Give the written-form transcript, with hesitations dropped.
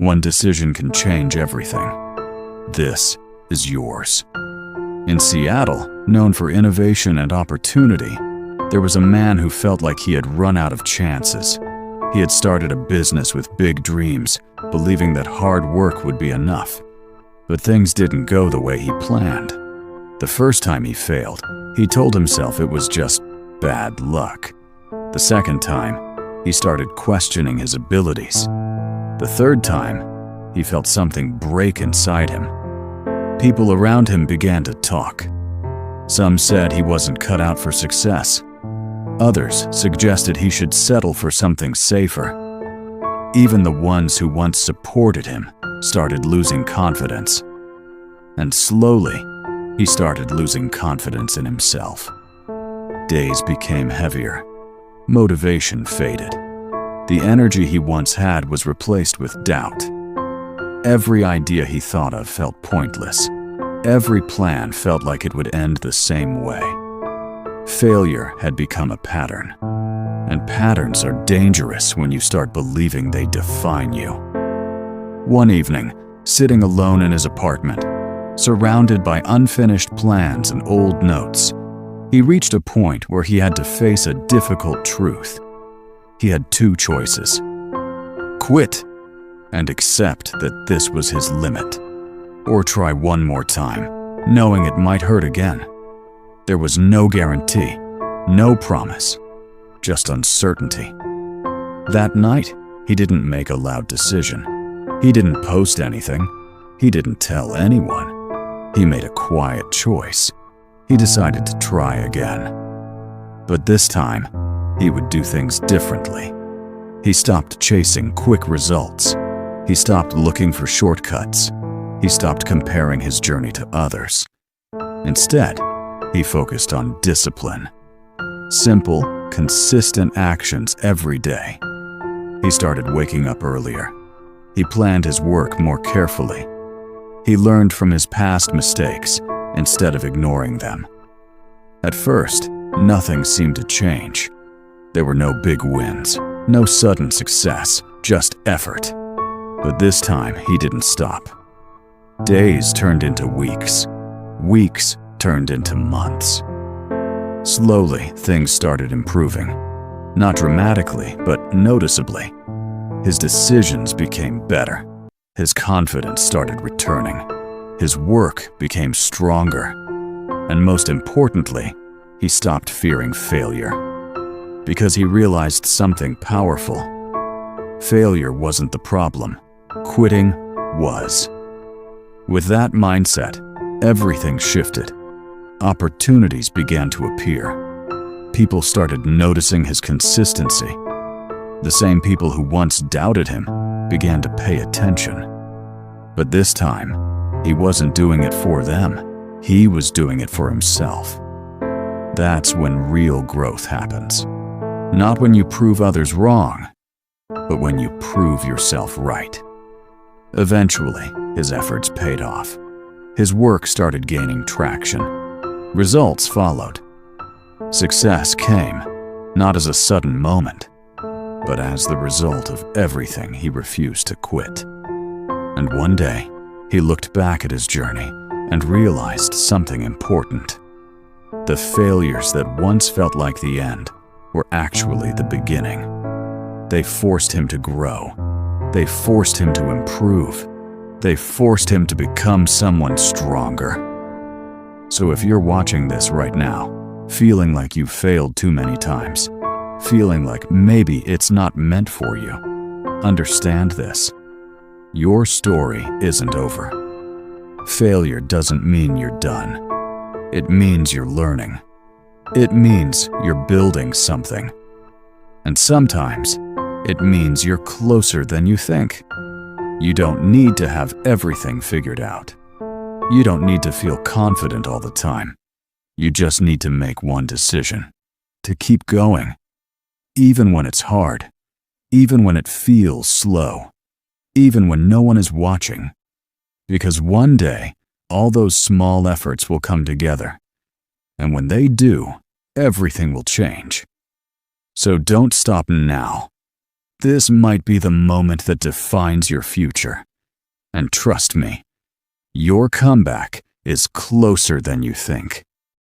One decision can change everything. This is yours. In Seattle, known for innovation and opportunity, there was a man who felt like he had run out of chances. He had started a business with big dreams, believing that hard work would be enough. But things didn't go the way he planned. The first time he failed, he told himself it was just bad luck. The second time, he started questioning his abilities. The third time, he felt something break inside him. People around him began to talk. Some said he wasn't cut out for success. Others suggested he should settle for something safer. Even the ones who once supported him started losing confidence. And slowly, he started losing confidence in himself. Days became heavier. Motivation faded. The energy he once had was replaced with doubt. Every idea he thought of felt pointless. Every plan felt like it would end the same way. Failure had become a pattern. And patterns are dangerous when you start believing they define you. One evening, sitting alone in his apartment, surrounded by unfinished plans and old notes, he reached a point where he had to face a difficult truth. He had two choices: quit and accept that this was his limit, or try one more time, knowing it might hurt again. There was no guarantee, no promise, just uncertainty. That night, he didn't make a loud decision. He didn't post anything. He didn't tell anyone. He made a quiet choice. He decided to try again. But this time, he would do things differently. He stopped chasing quick results. He stopped looking for shortcuts. He stopped comparing his journey to others. Instead, he focused on discipline. Simple, consistent actions every day. He started waking up earlier. He planned his work more carefully. He learned from his past mistakes instead of ignoring them. At first, nothing seemed to change. There were no big wins, no sudden success, just effort. But this time, he didn't stop. Days turned into weeks. Weeks turned into months. Slowly, things started improving. Not dramatically, but noticeably. His decisions became better. His confidence started returning. His work became stronger. And most importantly, he stopped fearing failure. Because he realized something powerful. Failure wasn't the problem. Quitting was. With that mindset, everything shifted. Opportunities began to appear. People started noticing his consistency. The same people who once doubted him began to pay attention. But this time, he wasn't doing it for them. He was doing it for himself. That's when real growth happens. Not when you prove others wrong, but when you prove yourself right. Eventually, his efforts paid off. His work started gaining traction. Results followed. Success came, not as a sudden moment, but as the result of everything he refused to quit. And one day, he looked back at his journey and realized something important. The failures that once felt like the end were actually the beginning. They forced him to grow. They forced him to improve. They forced him to become someone stronger. So if you're watching this right now, feeling like you've failed too many times, feeling like maybe it's not meant for you, understand this. Your story isn't over. Failure doesn't mean you're done. It means you're learning. It means you're building something. And sometimes, it means you're closer than you think. You don't need to have everything figured out. You don't need to feel confident all the time. You just need to make one decision: to keep going. Even when it's hard. Even when it feels slow. Even when no one is watching. Because one day, all those small efforts will come together. And when they do, everything will change. So don't stop now. This might be the moment that defines your future. And trust me, your comeback is closer than you think.